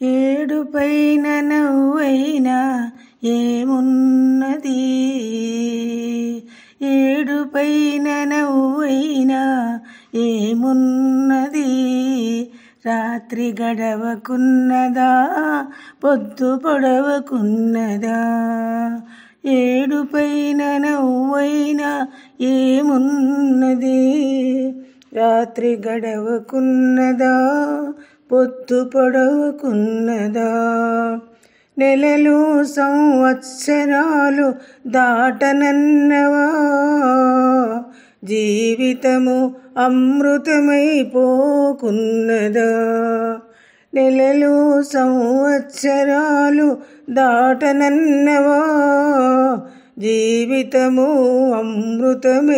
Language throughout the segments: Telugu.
ఏడుపైన నవ్వైనా ఏమున్నది, ఏడుపైన నవ్వైనా ఏమున్నది. రాత్రి గడవకున్నదా, పొద్దు పొడవకున్నదా. ఏడుపైన నవ్వైనా ఏమున్నది, రాత్రి గడవకున్నదా, పొద్దు పొడవకున్నదా. నెలలు సంవత్సరాలు దాటనన్నవా, జీవితము అమృతమైపోకున్నదా. నెలలు సంవత్సరాలు దాటనన్నవా, జీవితము అమృతమైపోకున్నదా.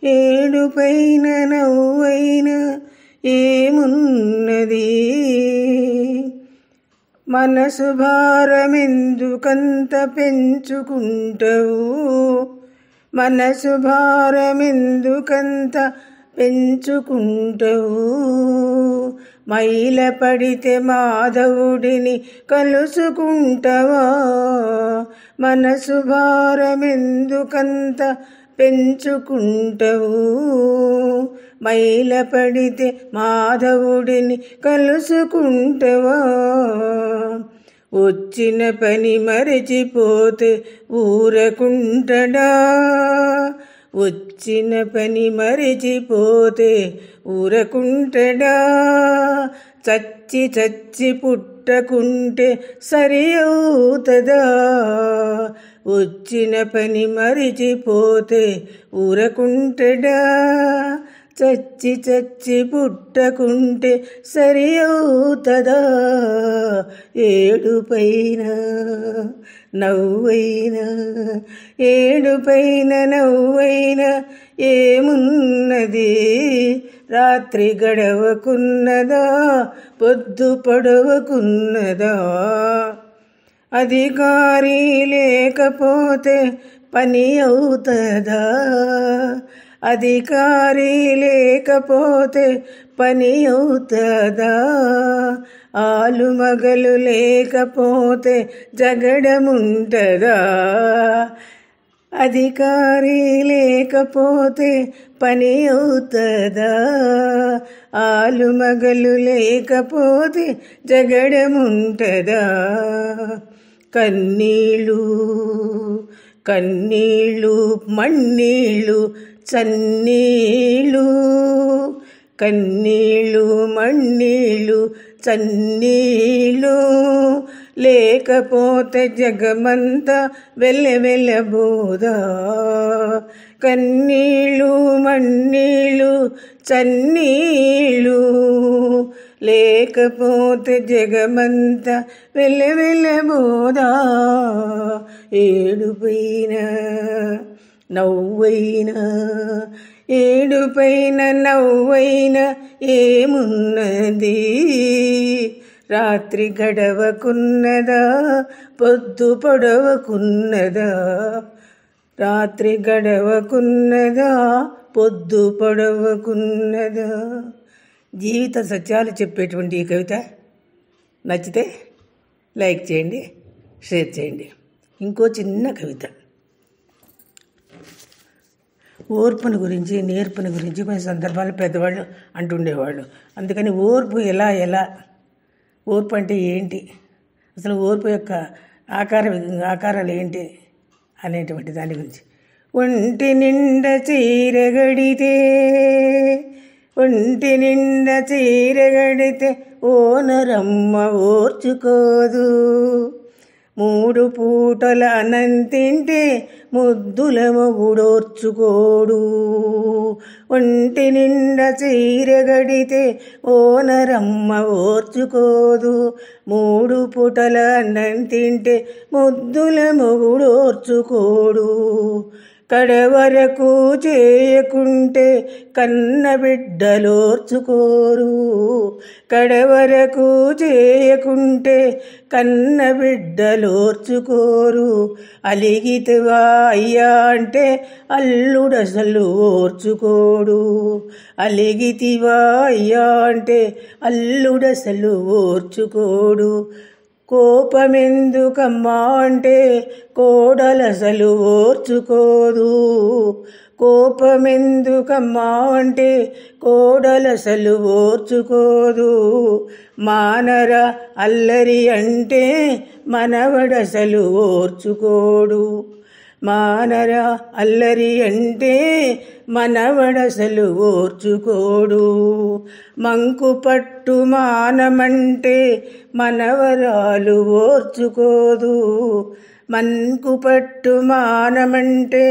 ఏడుపైన నవ్వైనా ఏమున్నది. మనసు భారమెందుకంత పెంచుకుంటావు, మనసు భారమెందుకంత పెంచుకుంటావు. మైల పడితే మాధవుడిని కలుసుకుంటావా, మనసు భారమెందుకంత పెంచుకుంటావు. మైల పడితే మాధవుడిని కలుసుకుంటావా. వచ్చిన పని మరచిపోతే ఊరకుంటడా, వచ్చిన పని మరచిపోతే ఊరకుంటడా. చచ్చి చచ్చి పుట్టకుంటే సరి అవుతుందా, వచ్చిన పని మరిచిపోతే ఊరకుంటడా. చచ్చి చచ్చి పుట్టకుంటే సరి అవుతుందా. ఏడుపైన నవ్వైనా, ఏడుపైన నవ్వైనా ఏమున్నది. రాత్రి గడవకున్నదా, పొద్దు పొడవకున్నదా. అధికారి లేకపోతే పని అవుతుందా, అధికారి లేకపోతే పని అవుతుందా. ఆలుమగలు లేకపోతే జగడముంటదా, అధికారి లేకపోతే పని అవుతుందా. ఆలుమగలు లేకపోతే జగడముంటదా. కన్నీళ్ళు కన్నీళ్ళు మన్నీళ్ళు చన్నీళ్ళు, కన్నీళ్ళు మన్నీళ్ళు చన్నీళ్ళు. లేకపోతే జగమంతా వెల్లెవెల్లబోదా. కన్నీళ్ళు మన్నీళ్ళు చన్నీళ్ళు, లేకపోతే జగమంతా వెల్లెవెల్లబోదా. ఏడుపైన నవ్వైనా, ఏడుపైన నవ్వైనా ఏమున్నది. రాత్రి గడవకున్నదా, పొద్దు పొడవకున్నదా. రాత్రి గడవకున్నదా, పొద్దు పొడవకున్నదా. జీవిత సత్యాలు చెప్పేటువంటి ఈ కవిత నచ్చితే లైక్ చేయండి, షేర్ చేయండి. ఇంకో చిన్న కవిత, ఓర్పుని గురించి నేర్పుని గురించి కొన్ని సందర్భాలు పెద్దవాళ్ళు అంటుండేవాళ్ళు. అందుకని ఓర్పు ఎలా ఓర్పు అంటే ఏంటి, అసలు ఓర్పు యొక్క ఆకారాలు ఏంటి అనేటువంటి దాని గురించి. ఒంటి నిండా చీరగడితే, ఒంటి నిండా చీరగడితే ఓనరమ్మ ఓర్చుకోదు. 3 పూటల అన్నం తింటే ముద్దుల మొగుడోర్చుకోడు. ఒంటి నిండా చీరగడితే ఓనరమ్మ ఓర్చుకోదు. 3 పూటల అన్నం తింటే ముద్దుల మొగుడోర్చుకోడు. కడవరకు చేయకుంటే కన్న బిడ్డలోర్చుకోరు. కడవరకు చేయకుంటే కన్న బిడ్డలోర్చుకోరు. అలిగితివా అయ్యా అంటే అల్లుడసలు ఓర్చుకోడు. అలిగితివా అయ్యా అంటే అల్లుడసలు ఓర్చుకోడు. కోపమెందుకమ్మా అంటే కోడలసలు ఓర్చుకోదు. కోపమెందుకమ్మా అంటే కోడలసలు ఓర్చుకోదు. మానర అల్లరి అంటే మనవడసలు ఓర్చుకోడు. మానర అల్లరి అంటే మనవడసలు ఓర్చుకోడు. మంకు పట్టు మానమంటే మనవరాలు ఓర్చుకోదు. మంకు పట్టు మానమంటే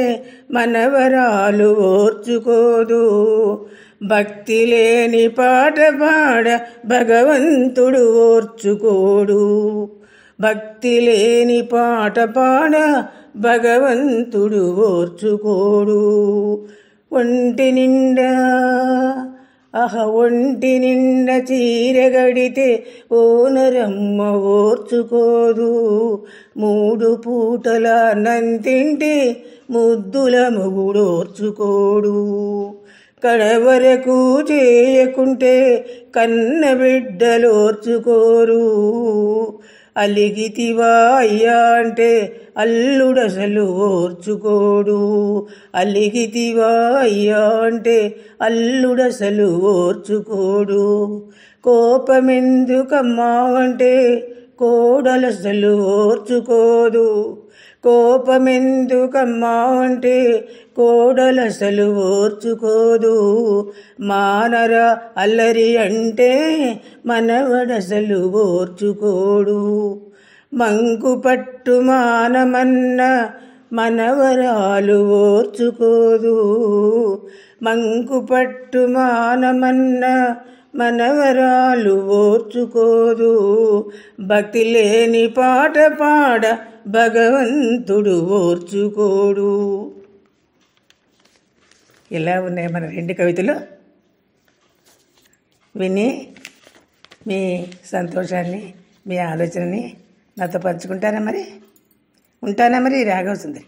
మనవరాలు ఓర్చుకోదు. భక్తి లేని పాట పాడ భగవంతుడు ఓర్చుకోడు. భక్తి లేని పాట పాడ భగవంతుడు ఓర్చుకోడు. ఒంటి నిండా ఒంటి నిండా చీరగడితే ఓనరమ్మ ఓర్చుకోదు. 3 పూటల అన్నం తింటే ముద్దుల మొగుడు ఓర్చుకోడు. కడవరకు చేయకుంటే కన్న బిడ్డలోర్చుకోరు. అలిగితివా అయ్యా అంటే అల్లుడసలు ఓర్చుకోడు. అలిగితివా అయ్యా అంటే అల్లుడసలు ఓర్చుకోడు. కోపమెందుకమ్మా అంటే కోడలసలు ఓర్చుకోదు. కోపమెందుకమ్మా అంటే కోడలసలు ఓర్చుకోదు. మానర అల్లరి అంటే మనవడసలు ఓర్చుకోడు. మంకు పట్టు మానమన్న మనవరాలు ఓర్చుకోదు. మంకు పట్టు మానమన్న మనవరాలు ఓర్చుకోదు. భక్తి లేని పాట పాడ భగవంతుడు ఓర్చుకోడు. ఇలా ఉన్నాయి మన 2 కవితలు. విని మీ సంతోషాన్ని, మీ ఆలోచనని నాతో పంచుకుంటారా మరి? ఉంటానా మరి? రాఘవ సుందరి.